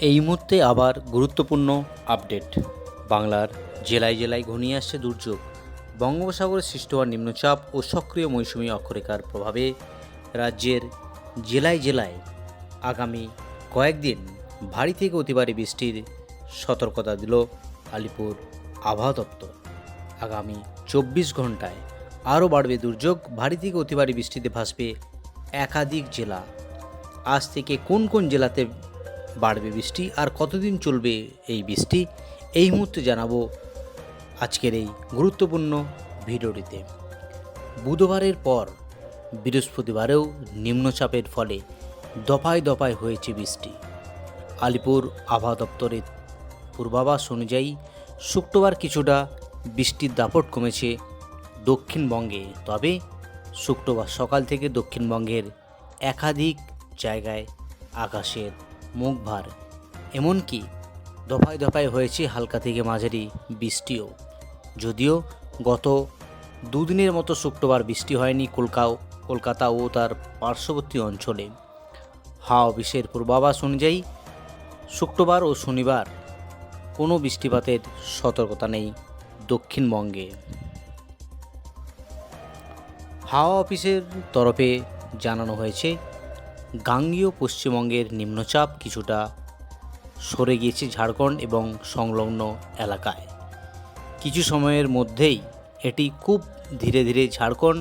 এই মুহূর্তে আবার গুরুত্বপূর্ণ আপডেট। বাংলার জেলায় জেলায় ঘনিয়ে আসছে দুর্যোগ। বঙ্গোপসাগরে সৃষ্ট হওয়া নিম্নচাপ ও সক্রিয় মৌসুমী অক্ষরেখার প্রভাবে রাজ্যের জেলায় জেলায় আগামী কয়েকদিন ভারী থেকে অতি ভারী বৃষ্টির সতর্কতা দিল আলিপুর আবহাওয়া দপ্তর। আগামী 24 ঘন্টায় আরও বাড়বে দুর্যোগ। ভারী থেকে অতি ভারী বৃষ্টিতে ভাসবে একাধিক জেলা। আজ থেকে কোন কোন জেলাতে বাড়বে বৃষ্টি আর কতদিন চলবে এই বৃষ্টি, এই মুহূর্তে জানাবো আজকের এই গুরুত্বপূর্ণ ভিডিওটিতে। বুধবারের পর বৃহস্পতিবারেও নিম্নচাপের ফলে দফায় দফায় হয়েছে বৃষ্টি। আলিপুর আবহাওয়া দপ্তরের পূর্বাভাস অনুযায়ী শুক্রবার কিছুটা বৃষ্টির দাপট কমেছে দক্ষিণবঙ্গে। তবে শুক্রবার সকাল থেকে দক্ষিণবঙ্গের একাধিক জায়গায় আকাশের মুখ ভার, এমনকি দফায় দফায় হয়েছে হালকা থেকে মাঝারি বৃষ্টিও। যদিও গত দুদিনের মতো শুক্রবার বৃষ্টি হয়নি কলকাতা ও তার পার্শ্ববর্তী অঞ্চলে। হাওয়া অফিসের পূর্বাভাস অনুযায়ী শুক্রবার ও শনিবার কোনো বৃষ্টিপাতের সতর্কতা নেই দক্ষিণবঙ্গে। হাওয়া অফিসের তরফে জানানো হয়েছে গাঙ্গেয় পশ্চিমবঙ্গের নিম্নচাপ কিছুটা সরে গিয়েছে ঝাড়খণ্ড এবং সংলগ্ন এলাকায়। কিছু সময়ের মধ্যেই এটি খুব ধীরে ধীরে ঝাড়খণ্ড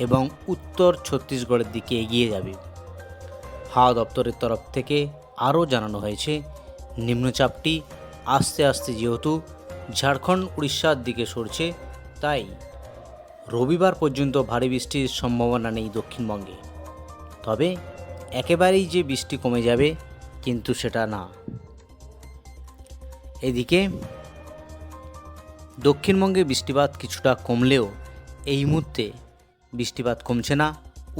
এবং উত্তর ছত্তিশগড়ের দিকে এগিয়ে যাবে। হাওয়া দপ্তরের তরফ থেকে আরও জানানো হয়েছে নিম্নচাপটি আস্তে আস্তে যেহেতু ঝাড়খণ্ড উড়িষ্যার দিকে সরছে, তাই রবিবার পর্যন্ত ভারী বৃষ্টির সম্ভাবনা নেই দক্ষিণবঙ্গে। তবে একেবারেই যে বৃষ্টি কমে যাবে কিন্তু সেটা না। এদিকে দক্ষিণবঙ্গে বৃষ্টিপাত কিছুটা কমলেও এই মুহূর্তে বৃষ্টিপাত কমছে না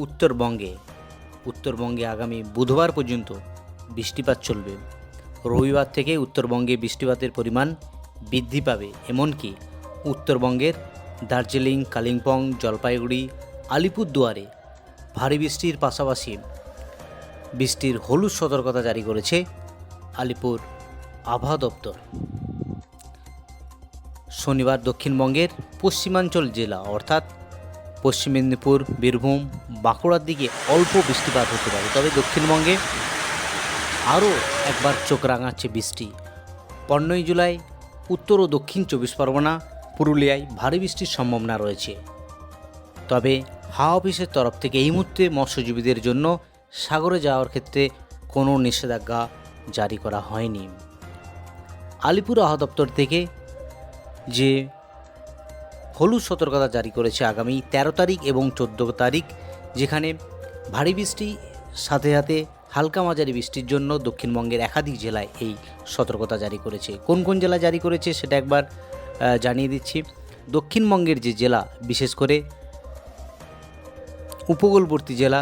উত্তরবঙ্গে আগামী বুধবার পর্যন্ত বৃষ্টিপাত চলবে। রবিবার থেকে উত্তরবঙ্গে বৃষ্টিপাতের পরিমাণ বৃদ্ধি পাবে। এমনকি উত্তরবঙ্গের দার্জিলিং, কালিম্পং, জলপাইগুড়ি, আলিপুরদুয়ারে ভারী বৃষ্টির পাশাপাশি বৃষ্টির হলুদ সতর্কতা জারি করেছে আলিপুর আবহাওয়া দপ্তর। শনিবার দক্ষিণবঙ্গের পশ্চিমাঞ্চল জেলা অর্থাৎ পশ্চিম মেদিনীপুর, বীরভূম, বাঁকুড়ার দিকে অল্প বৃষ্টিপাত হতে পারে। তবে দক্ষিণবঙ্গে আরও একবার চোখ রাঙাচ্ছে বৃষ্টি। 15 জুলাই উত্তর ও দক্ষিণ 24 পরগনা, পুরুলিয়ায় ভারী বৃষ্টির সম্ভাবনা রয়েছে। তবে হাওয়া অফিসের তরফ থেকে এই মুহূর্তে মৎস্যজীবীদের জন্য সাগরে যাওয়ার ক্ষেত্রে কোনো নিষেধাজ্ঞা জারি করা হয়নি। আলিপুর আবহাওয়া দপ্তর থেকে যে হলুদ সতর্কতা জারি করেছে আগামী 13 তারিখ এবং 14 তারিখ, যেখানে ভারী বৃষ্টি সাথে সাথে হালকা মাঝারি বৃষ্টির জন্য দক্ষিণবঙ্গের একাধিক জেলায় এই সতর্কতা জারি করেছে। কোন কোন জেলা জারি করেছে সেটা একবার জানিয়ে দিচ্ছি। দক্ষিণবঙ্গের যে জেলা, বিশেষ করে উপকূলবর্তী জেলা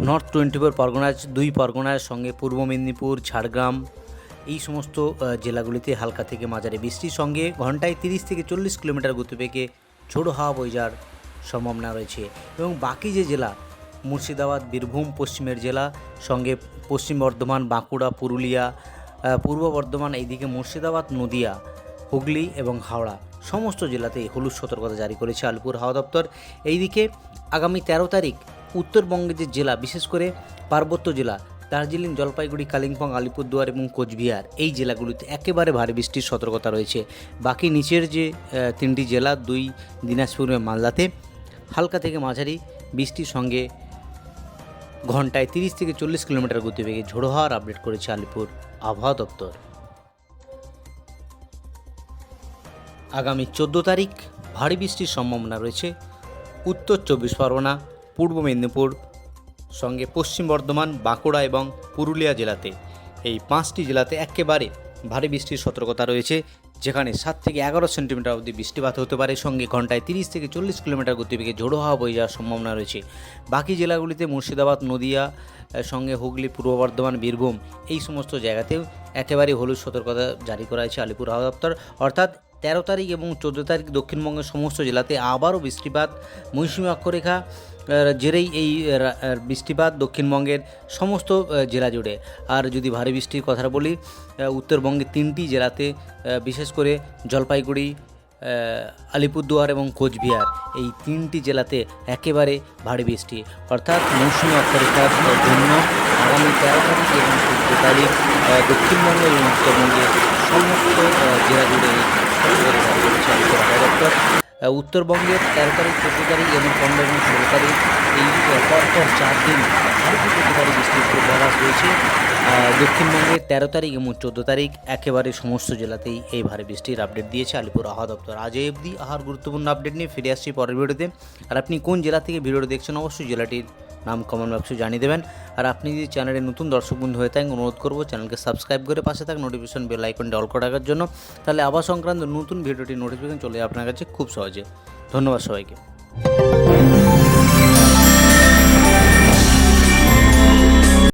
নর্থ 24 পরগনার 2 পরগনার সঙ্গে পূর্ব মেদিনীপুর, ঝাড়গ্রাম, এই সমস্ত জেলাগুলিতে হালকা থেকে মাঝারি বৃষ্টির সঙ্গে ঘন্টায় 30 থেকে 40 কিলোমিটার গতিবেগে ঝোড়ো হাওয়া বয়ে যাওয়ার সম্ভাবনা রয়েছে। এবং বাকি যে জেলা মুর্শিদাবাদ, বীরভূম পশ্চিমের জেলা, সঙ্গে পশ্চিম বর্ধমান, বাঁকুড়া, পুরুলিয়া, পূর্ব বর্ধমান, এইদিকে মুর্শিদাবাদ, নদিয়া, হুগলি এবং হাওড়া সমস্ত জেলাতেই হলুদ সতর্কতা জারি করেছে আলিপুর হাওয়া দপ্তর। এইদিকে আগামী 13 তারিখ উত্তরবঙ্গের যে জেলা, বিশেষ করে পার্বত্য জেলা দার্জিলিং, জলপাইগুড়ি, কালিম্পং, আলিপুরদুয়ার এবং কোচবিহার, এই জেলাগুলিতে একেবারে ভারী বৃষ্টির সতর্কতা রয়েছে। বাকি নিচের যে 3টি জেলা, 2 দিনাজপুর এবং মালদাতে হালকা থেকে মাঝারি বৃষ্টির সঙ্গে ঘন্টায় 30 থেকে 40 কিলোমিটার গতিবেগে ঝোড়ো হাওয়ার আপডেট করেছে আলিপুর আবহাওয়া দপ্তর। আগামী 14 তারিখ ভারী বৃষ্টির সম্ভাবনা রয়েছে উত্তর 24 পরগনা, পূর্ব মেদিনীপুর, সঙ্গে পশ্চিম বর্ধমান, বাঁকুড়া এবং পুরুলিয়া জেলাতে। এই 5টি জেলাতে একেবারে ভারী বৃষ্টির সতর্কতা রয়েছে, যেখানে 7 থেকে 11 সেন্টিমিটার অবধি বৃষ্টিপাত হতে পারে। সঙ্গে ঘন্টায় 30 থেকে 40 কিলোমিটার গতিবেগে ঝোড়ো হাওয়া বয়ে যাওয়ার সম্ভাবনা রয়েছে। বাকি জেলাগুলিতে মুর্শিদাবাদ, নদিয়া, সঙ্গে হুগলি, পূর্ব বর্ধমান, বীরভূম, এই সমস্ত জায়গাতেও একেবারে হলুদ সতর্কতা জারি করা হয়েছে আলিপুর আবহাওয়া দপ্তর। অর্থাৎ 13 তারিখ এবং 14 তারিখ দক্ষিণবঙ্গের সমস্ত জেলাতে আবারও বৃষ্টিপাত। মৌসুমি অক্ষরেখা জেরেই এই বৃষ্টিপাত দক্ষিণবঙ্গের সমস্ত জেলা জুড়ে। আর যদি ভারী বৃষ্টির কথা বলি, উত্তরবঙ্গের 3টি জেলাতে, বিশেষ করে জলপাইগুড়ি, আলিপুরদুয়ার এবং কোচবিহার, এই 3টি জেলাতে একেবারে ভারী বৃষ্টি। অর্থাৎ মৌসুমি অক্ষরেখার জন্য আগামী 13 তারিখ এবং 14 তারিখ দক্ষিণবঙ্গ এবং উত্তরবঙ্গের সমস্ত জেলা জুড়ে এই সতর্কতা জারি করেছে আবহাওয়া দপ্তর। উত্তরবঙ্গের 13 তারিখ, 14 তারিখ এবং 15 এবং 16 তারিখ এই পরপর 4 দিন ভারী থেকে অতি ভারী বৃষ্টির পূর্বাভাস রয়েছে। দক্ষিণবঙ্গের 13 তারিখ এবং 14 তারিখ একেবারে সমস্ত জেলাতেই এই ভারী বৃষ্টির আপডেট দিয়েছে আলিপুর আবহাওয়া দপ্তর। আজ এই অবধি গুরুত্বপূর্ণ আপডেট নিয়ে ফিরে আসছি পরের ভিডিওতে। আর আপনি কোন জেলা থেকে ভিডিওটি দেখছেন অবশ্যই জেলাটির নাম কমেন্ট বক্সে জানিয়ে দেবেন। আর আপনি যদি চ্যানেলে নতুন দর্শক বন্ধু হয়ে থাকেন, অনুরোধ করবো চ্যানেলকে সাবস্ক্রাইব করে পাশে থাকা নোটিফিকেশন বেল আইকনটি অল করে রাখার জন্য। তাহলে আবহাওয়া সংক্রান্ত নতুন ভিডিওটি নোটিফিকেশন চলে যাবে আপনার কাছে খুব সহজে। ধন্যবাদ সবাইকে।